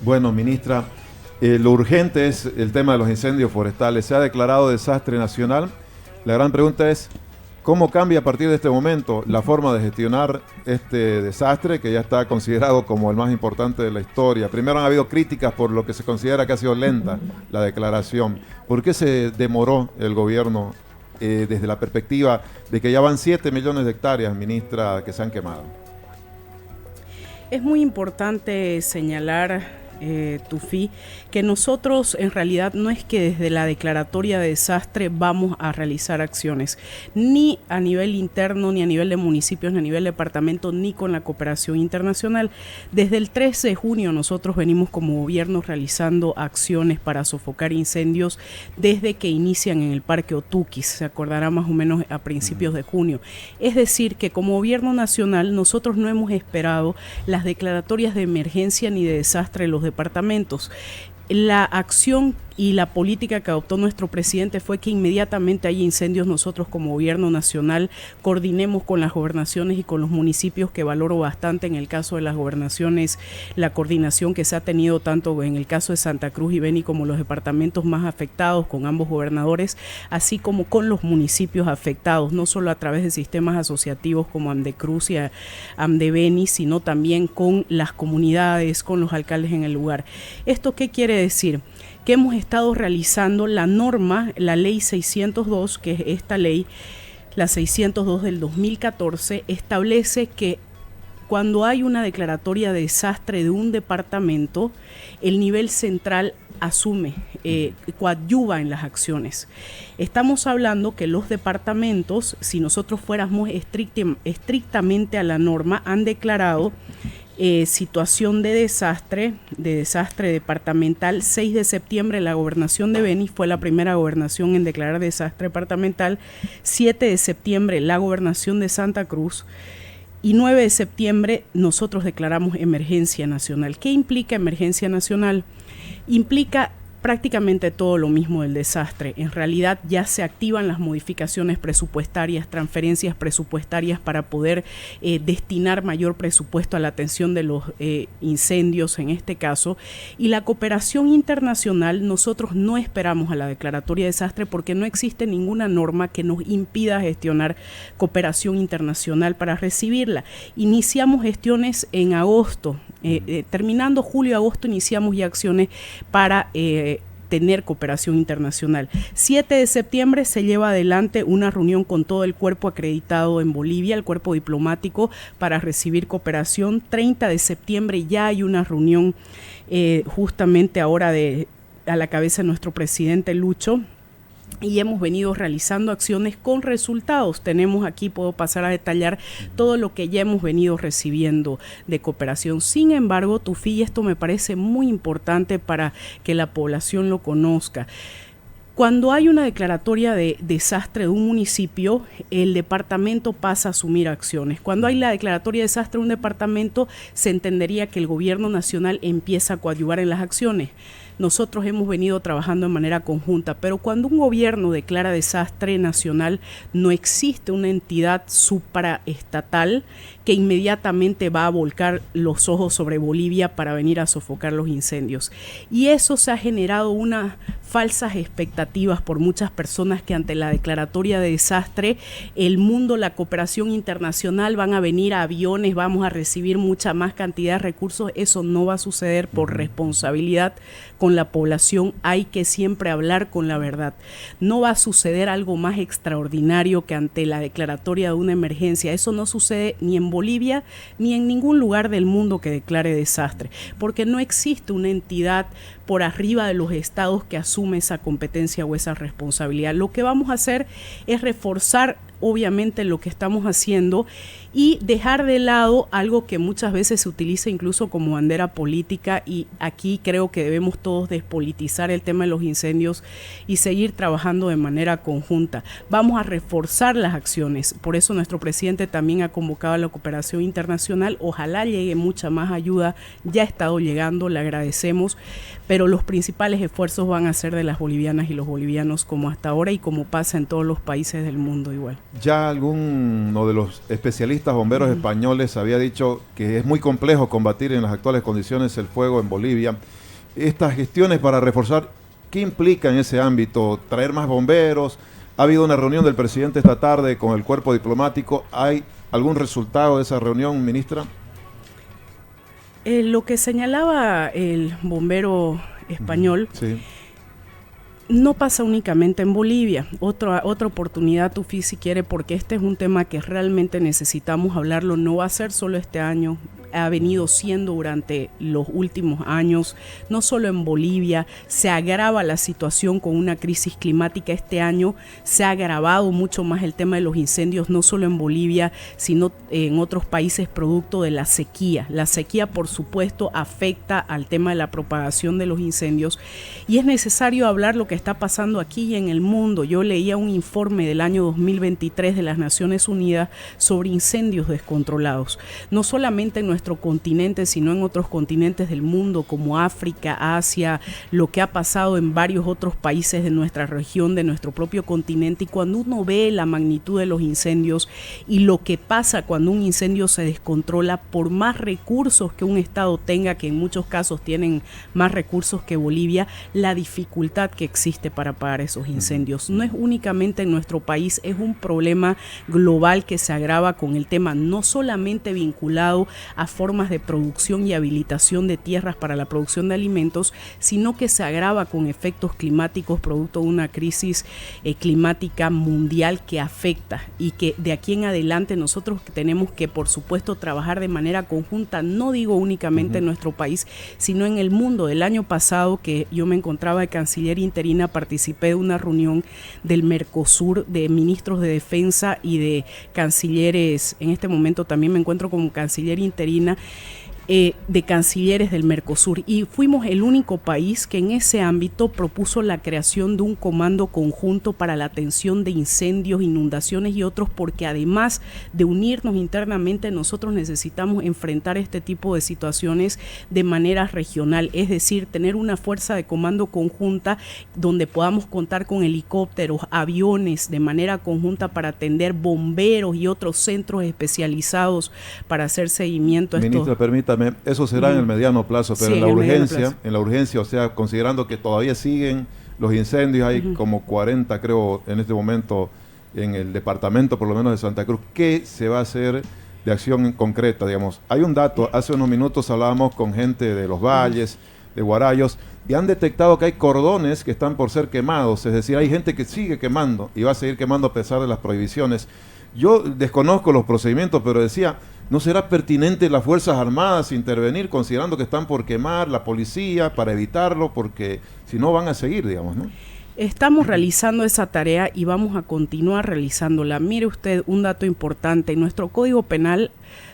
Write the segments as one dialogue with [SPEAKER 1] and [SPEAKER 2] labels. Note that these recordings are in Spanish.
[SPEAKER 1] Bueno, ministra, lo urgente es el tema de los incendios forestales. Se ha declarado desastre nacional. La gran pregunta es, ¿cómo cambia a partir de este momento la forma de gestionar este desastre que ya está considerado como el más importante de la historia? Primero han habido críticas por lo que se considera que ha sido lenta la declaración. ¿Por qué se demoró el gobierno desde la perspectiva de que ya van 7 millones de hectáreas, ministra, que se han quemado?
[SPEAKER 2] Es muy importante señalar, Tufi, que nosotros en realidad no es que desde la declaratoria de desastre vamos a realizar acciones, ni a nivel interno, ni a nivel de municipios, ni a nivel de departamento, ni con la cooperación internacional. Desde el 13 de junio nosotros venimos como gobierno realizando acciones para sofocar incendios desde que inician en el Parque Otuquis, se acordará más o menos a principios de junio. Es decir, que como gobierno nacional nosotros no hemos esperado las declaratorias de emergencia ni de desastre de los departamentos. La acción y la política que adoptó nuestro presidente fue que inmediatamente hay incendios, nosotros como gobierno nacional coordinemos con las gobernaciones y con los municipios, que valoro bastante en el caso de las gobernaciones, la coordinación que se ha tenido tanto en el caso de Santa Cruz y Beni como los departamentos más afectados con ambos gobernadores, así como con los municipios afectados, no solo a través de sistemas asociativos como Amdecruz y Amdebeni, sino también con las comunidades, con los alcaldes en el lugar. ¿Esto qué quiere decir? Que hemos estado realizando la norma, la ley 602, que es esta ley, la 602 del 2014, establece que cuando hay una declaratoria de desastre de un departamento, el nivel central asume, coadyuva en las acciones. Estamos hablando que los departamentos, si nosotros fuéramos estrictamente a la norma, han declarado situación de desastre departamental. 6 de septiembre la gobernación de Beni fue la primera gobernación en declarar desastre departamental, 7 de septiembre la gobernación de Santa Cruz y 9 de septiembre nosotros declaramos emergencia nacional. ¿Qué implica emergencia nacional? Implica prácticamente todo lo mismo del desastre. En realidad ya se activan las modificaciones presupuestarias, transferencias presupuestarias para poder destinar mayor presupuesto a la atención de los incendios en este caso. Y la cooperación internacional, nosotros no esperamos a la declaratoria de desastre porque no existe ninguna norma que nos impida gestionar cooperación internacional para recibirla. Iniciamos gestiones en agosto, terminando julio-agosto iniciamos ya acciones para tener cooperación internacional. 7 de septiembre se lleva adelante una reunión con todo el cuerpo acreditado en Bolivia, el cuerpo diplomático, para recibir cooperación. 30 de septiembre ya hay una reunión justamente ahora a la cabeza de nuestro presidente Lucho, y hemos venido realizando acciones con resultados. Tenemos aquí, puedo pasar a detallar todo lo que ya hemos venido recibiendo de cooperación. Sin embargo, Tufi, esto me parece muy importante para que la población lo conozca. Cuando hay una declaratoria de desastre de un municipio, el departamento pasa a asumir acciones. Cuando hay la declaratoria de desastre de un departamento, se entendería que el gobierno nacional empieza a coadyuvar en las acciones. Nosotros hemos venido trabajando de manera conjunta, pero cuando un gobierno declara desastre nacional, no existe una entidad supraestatal que inmediatamente va a volcar los ojos sobre Bolivia para venir a sofocar los incendios. Y eso se ha generado unas falsas expectativas por muchas personas que ante la declaratoria de desastre, el mundo, la cooperación internacional, van a venir a aviones, vamos a recibir mucha más cantidad de recursos. Eso no va a suceder por responsabilidad con la población. Hay que siempre hablar con la verdad. No va a suceder algo más extraordinario que ante la declaratoria de una emergencia. Eso no sucede ni en Bolivia ni en ningún lugar del mundo que declare desastre, porque no existe una entidad por arriba de los estados que asume esa competencia o esa responsabilidad. Lo que vamos a hacer es reforzar obviamente lo que estamos haciendo y dejar de lado algo que muchas veces se utiliza incluso como bandera política, y aquí creo que debemos todos despolitizar el tema de los incendios y seguir trabajando de manera conjunta. Vamos a reforzar las acciones, por eso nuestro presidente también ha convocado a la cooperación internacional. Ojalá llegue mucha más ayuda, ya ha estado llegando, le agradecemos, pero los principales esfuerzos van a ser de las bolivianas y los bolivianos como hasta ahora y como pasa en todos los países del mundo igual.
[SPEAKER 1] Ya alguno de los especialistas bomberos españoles había dicho que es muy complejo combatir en las actuales condiciones el fuego en Bolivia. Estas gestiones para reforzar, ¿qué implica en ese ámbito? ¿Traer más bomberos? Ha habido una reunión del presidente esta tarde con el cuerpo diplomático. ¿Hay algún resultado de esa reunión, ministra?
[SPEAKER 2] Lo que señalaba el bombero español,
[SPEAKER 1] sí,
[SPEAKER 2] no pasa únicamente en Bolivia. Otra oportunidad, Tufi, si quiere, porque este es un tema que realmente necesitamos hablarlo. No va a ser solo este año, ha venido siendo durante los últimos años, no solo en Bolivia. Se agrava la situación con una crisis climática este año, se ha agravado mucho más el tema de los incendios, no solo en Bolivia, sino en otros países producto de la sequía. La sequía, por supuesto, afecta al tema de la propagación de los incendios y es necesario hablar lo que está pasando aquí y en el mundo. Yo leía un informe del año 2023 de las Naciones Unidas sobre incendios descontrolados, no solamente en nuestro continente, sino en otros continentes del mundo como África, Asia, lo que ha pasado en varios otros países de nuestra región, de nuestro propio continente. Y cuando uno ve la magnitud de los incendios y lo que pasa cuando un incendio se descontrola, por más recursos que un estado tenga, que en muchos casos tienen más recursos que Bolivia, la dificultad que existe para apagar esos incendios no es únicamente en nuestro país, es un problema global que se agrava con el tema no solamente vinculado a formas de producción y habilitación de tierras para la producción de alimentos, sino que se agrava con efectos climáticos producto de una crisis climática mundial que afecta y que de aquí en adelante nosotros tenemos que, por supuesto, trabajar de manera conjunta, no digo únicamente en nuestro país, sino en el mundo. El año pasado que yo me encontraba de canciller interina, participé de una reunión del Mercosur de ministros de defensa y de cancilleres. En este momento también me encuentro como canciller interina de cancilleres del Mercosur y fuimos el único país que en ese ámbito propuso la creación de un comando conjunto para la atención de incendios, inundaciones y otros, porque además de unirnos internamente, nosotros necesitamos enfrentar este tipo de situaciones de manera regional, es decir, tener una fuerza de comando conjunta donde podamos contar con helicópteros, aviones de manera conjunta para atender bomberos y otros centros especializados para hacer seguimiento a estos.
[SPEAKER 1] Ministra, permítame, eso será en el mediano plazo, pero sí, en la urgencia, o sea, considerando que todavía siguen los incendios, hay como 40 creo en este momento en el departamento por lo menos de Santa Cruz, ¿qué se va a hacer de acción concreta? Digamos, hay un dato, hace unos minutos hablábamos con gente de los valles, de Guarayos, y han detectado que hay cordones que están por ser quemados, es decir, hay gente que sigue quemando y va a seguir quemando a pesar de las prohibiciones. Yo desconozco los procedimientos, pero decía, ¿no será pertinente las Fuerzas Armadas intervenir considerando que están por quemar, la policía, para evitarlo? Porque si no van a seguir, digamos, ¿no?
[SPEAKER 2] Estamos realizando esa tarea y vamos a continuar realizándola. Mire usted un dato importante, en nuestro Código Penal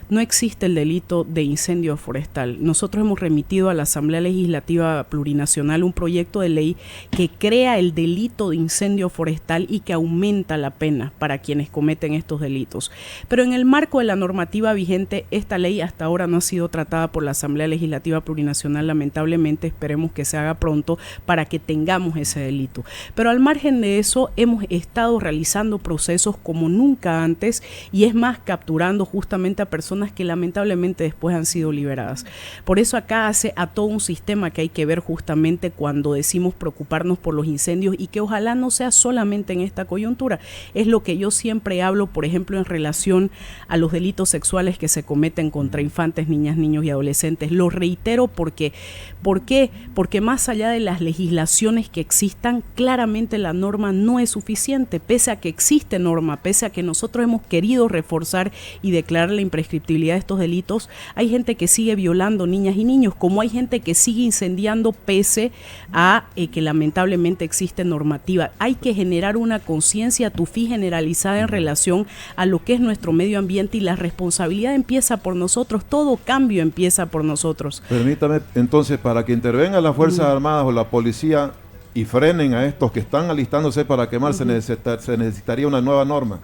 [SPEAKER 2] no existe el delito de incendio forestal. Nosotros hemos remitido a la Asamblea Legislativa Plurinacional un proyecto de ley que crea el delito de incendio forestal y que aumenta la pena para quienes cometen estos delitos. Pero en el marco de la normativa vigente, esta ley hasta ahora no ha sido tratada por la Asamblea Legislativa Plurinacional. Lamentablemente, esperemos que se haga pronto para que tengamos ese delito. Pero al margen de eso, hemos estado realizando procesos como nunca antes y es más, capturando justamente a personas que lamentablemente después han sido liberadas. Por eso acá hace a todo un sistema que hay que ver justamente cuando decimos preocuparnos por los incendios y que ojalá no sea solamente en esta coyuntura. Es lo que yo siempre hablo, por ejemplo, en relación a los delitos sexuales que se cometen contra infantes, niñas, niños y adolescentes. Lo reitero porque, ¿por qué? Porque más allá de las legislaciones que existan, claramente la norma no es suficiente, pese a que existe norma, pese a que nosotros hemos querido reforzar y declarar la imprescriptibilidad de estos delitos, hay gente que sigue violando niñas y niños, como hay gente que sigue incendiando pese a que lamentablemente existe normativa. Hay que generar una conciencia tufí generalizada en relación a lo que es nuestro medio ambiente y la responsabilidad empieza por nosotros, todo cambio empieza por nosotros.
[SPEAKER 1] Permítame entonces, para que intervengan las Fuerzas Armadas o la policía y frenen a estos que están alistándose para quemar, se necesitaría una nueva norma.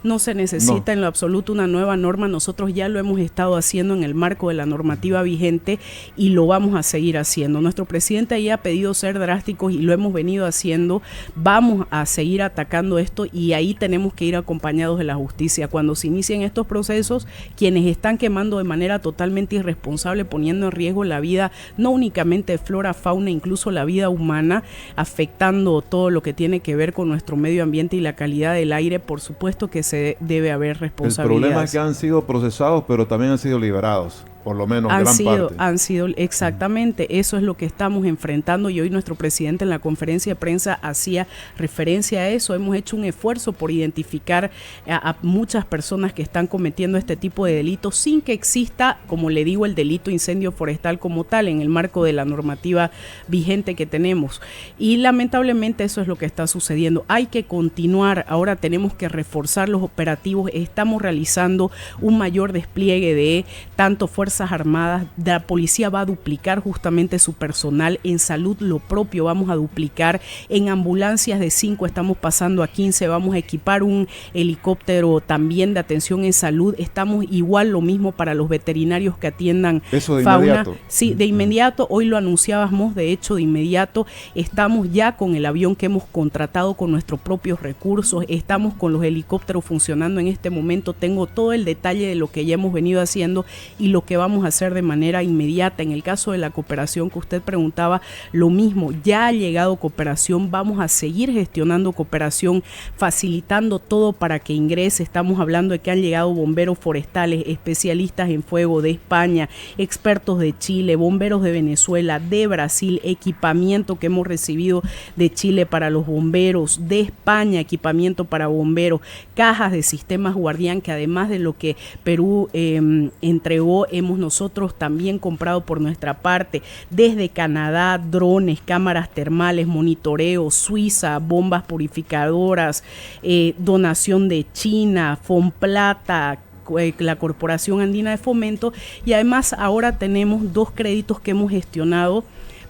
[SPEAKER 2] No se necesita en lo absoluto una nueva norma, nosotros ya lo hemos estado haciendo en el marco de la normativa vigente y lo vamos a seguir haciendo. Nuestro presidente ahí ha pedido ser drásticos y lo hemos venido haciendo, vamos a seguir atacando esto y ahí tenemos que ir acompañados de la justicia. Cuando se inicien estos procesos, quienes están quemando de manera totalmente irresponsable, poniendo en riesgo la vida, no únicamente de flora, fauna, incluso la vida humana, afectando todo lo que tiene que ver con nuestro medio ambiente y la calidad del aire, por supuesto que se debe haber responsabilidades.
[SPEAKER 1] El problema es que han sido procesados, pero también han sido liberados. Por lo menos gran parte.
[SPEAKER 2] Han sido, exactamente, eso es lo que estamos enfrentando y hoy nuestro presidente en la conferencia de prensa hacía referencia a eso. Hemos hecho un esfuerzo por identificar a muchas personas que están cometiendo este tipo de delitos sin que exista, como le digo, el delito incendio forestal como tal en el marco de la normativa vigente que tenemos. Y lamentablemente eso es lo que está sucediendo. Hay que continuar, ahora tenemos que reforzar los operativos, estamos realizando un mayor despliegue de tanto fuerzas armadas, la policía va a duplicar justamente su personal, en salud lo propio vamos a duplicar, en ambulancias de 5 estamos pasando a 15, vamos a equipar un helicóptero también de atención en salud, estamos igual lo mismo para los veterinarios que atiendan
[SPEAKER 1] eso de
[SPEAKER 2] fauna.
[SPEAKER 1] Inmediato.
[SPEAKER 2] Sí, de inmediato, hoy lo anunciábamos, de hecho de inmediato estamos ya con el avión que hemos contratado con nuestros propios recursos, estamos con los helicópteros funcionando en este momento, tengo todo el detalle de lo que ya hemos venido haciendo y lo que vamos a hacer de manera inmediata. En el caso de la cooperación que usted preguntaba, lo mismo, ya ha llegado cooperación, vamos a seguir gestionando cooperación, facilitando todo para que ingrese. Estamos hablando de que han llegado bomberos forestales, especialistas en fuego de España, expertos de Chile, bomberos de Venezuela, de Brasil, equipamiento que hemos recibido de Chile para los bomberos, de España, equipamiento para bomberos, cajas de sistemas Guardián, que además de lo que Perú entregó, hemos nosotros también comprado por nuestra parte, desde Canadá, drones, cámaras termales, monitoreo, Suiza, bombas purificadoras, donación de China, Fonplata, la Corporación Andina de Fomento, y además ahora tenemos 2 créditos que hemos gestionado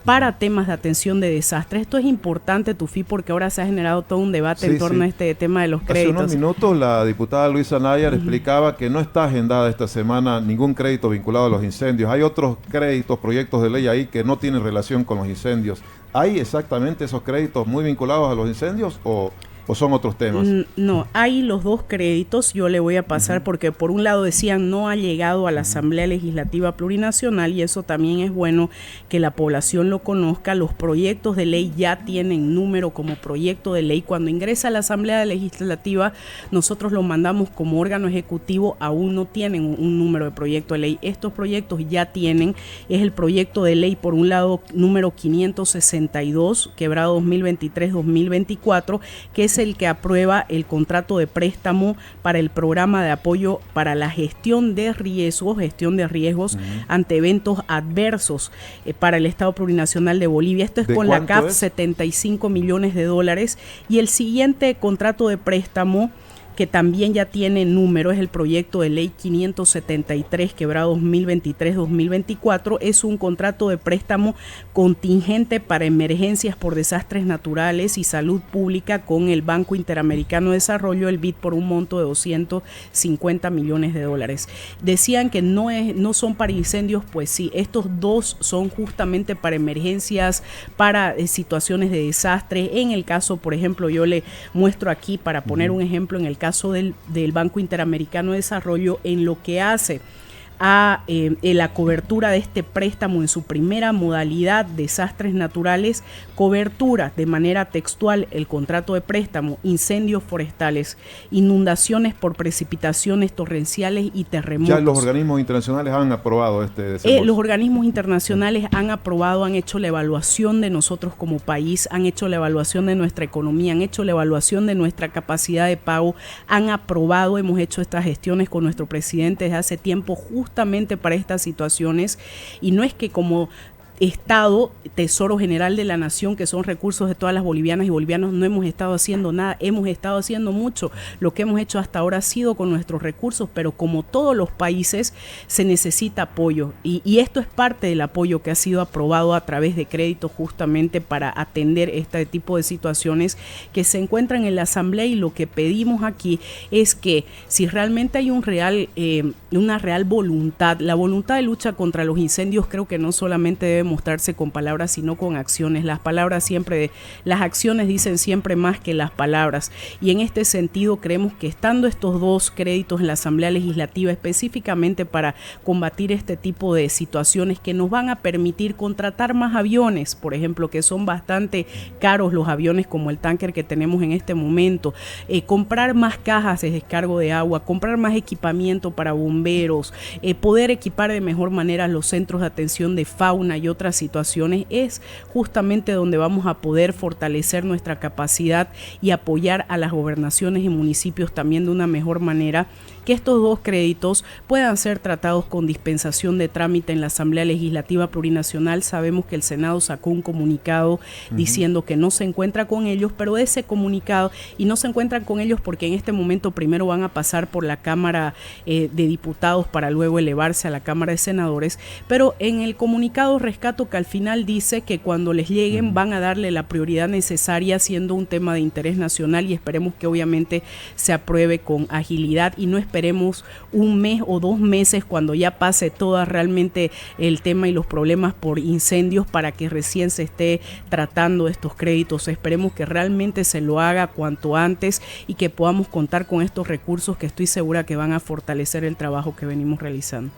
[SPEAKER 2] para temas de atención de desastres. Esto es importante, Tufi, porque ahora se ha generado todo un debate en torno a este tema de los créditos.
[SPEAKER 1] Hace unos minutos la diputada Luisa Nayar explicaba que no está agendada esta semana ningún crédito vinculado a los incendios. Hay otros créditos, proyectos de ley ahí que no tienen relación con los incendios. ¿Hay exactamente esos créditos muy vinculados a los incendios o son otros temas?
[SPEAKER 2] No, hay los 2 créditos, yo le voy a pasar porque por un lado decían no ha llegado a la Asamblea Legislativa Plurinacional y eso también es bueno que la población lo conozca. Los proyectos de ley ya tienen número como proyecto de ley. Cuando ingresa a la Asamblea Legislativa nosotros lo mandamos como órgano ejecutivo, aún no tienen un número de proyecto de ley. Estos proyectos ya tienen, es el proyecto de ley por un lado número 562, quebrado 2023-2024, que es el que aprueba el contrato de préstamo para el programa de apoyo para la gestión de riesgos ante eventos adversos para el Estado Plurinacional de Bolivia. Esto es con la CAF, 75 millones de dólares. Y el siguiente contrato de préstamo, que también ya tiene número, es el proyecto de ley 573, quebrado 2023-2024, es un contrato de préstamo contingente para emergencias por desastres naturales y salud pública con el Banco Interamericano de Desarrollo, el BID, por un monto de 250 millones de dólares. Decían que no son para incendios, pues sí, estos 2 son justamente para emergencias, para situaciones de desastre. En el caso, por ejemplo, yo le muestro aquí para poner un ejemplo, en el caso del Banco Interamericano de Desarrollo, en lo que hace a la cobertura de este préstamo en su primera modalidad, desastres naturales, cobertura de manera textual, el contrato de préstamo, incendios forestales, inundaciones por precipitaciones torrenciales y terremotos.
[SPEAKER 1] Ya los organismos internacionales han aprobado este desembolso.
[SPEAKER 2] Los organismos internacionales han aprobado, han hecho la evaluación de nosotros como país, han hecho la evaluación de nuestra economía, han hecho la evaluación de nuestra capacidad de pago, han aprobado, hemos hecho estas gestiones con nuestro presidente desde hace tiempo justamente para estas situaciones, y no es que como Estado, Tesoro General de la Nación, que son recursos de todas las bolivianas y bolivianos, no hemos estado haciendo nada, hemos estado haciendo mucho. Lo que hemos hecho hasta ahora ha sido con nuestros recursos, pero como todos los países se necesita apoyo y esto es parte del apoyo que ha sido aprobado a través de créditos justamente para atender este tipo de situaciones que se encuentran en la Asamblea, y lo que pedimos aquí es que si realmente hay una real voluntad, la voluntad de lucha contra los incendios creo que no solamente debe mostrarse con palabras, sino con acciones. Las acciones dicen siempre más que las palabras, y en este sentido creemos que estando estos dos créditos en la Asamblea Legislativa específicamente para combatir este tipo de situaciones que nos van a permitir contratar más aviones, por ejemplo, que son bastante caros los aviones como el tanker que tenemos en este momento, comprar más cajas de descargo de agua, comprar más equipamiento para bomberos, poder equipar de mejor manera los centros de atención de fauna y otras situaciones, es justamente donde vamos a poder fortalecer nuestra capacidad y apoyar a las gobernaciones y municipios también de una mejor manera, que estos dos créditos puedan ser tratados con dispensación de trámite en la Asamblea Legislativa Plurinacional. Sabemos que el Senado sacó un comunicado diciendo que no se encuentra con ellos, pero ese comunicado, y no se encuentran con ellos porque en este momento primero van a pasar por la Cámara de Diputados para luego elevarse a la Cámara de Senadores, pero en el comunicado rescato que al final dice que cuando les lleguen van a darle la prioridad necesaria, siendo un tema de interés nacional, y esperemos que obviamente se apruebe con agilidad y no esperemos un mes o 2 meses cuando ya pase todo realmente el tema y los problemas por incendios para que recién se esté tratando estos créditos. Esperemos que realmente se lo haga cuanto antes y que podamos contar con estos recursos que estoy segura que van a fortalecer el trabajo que venimos realizando.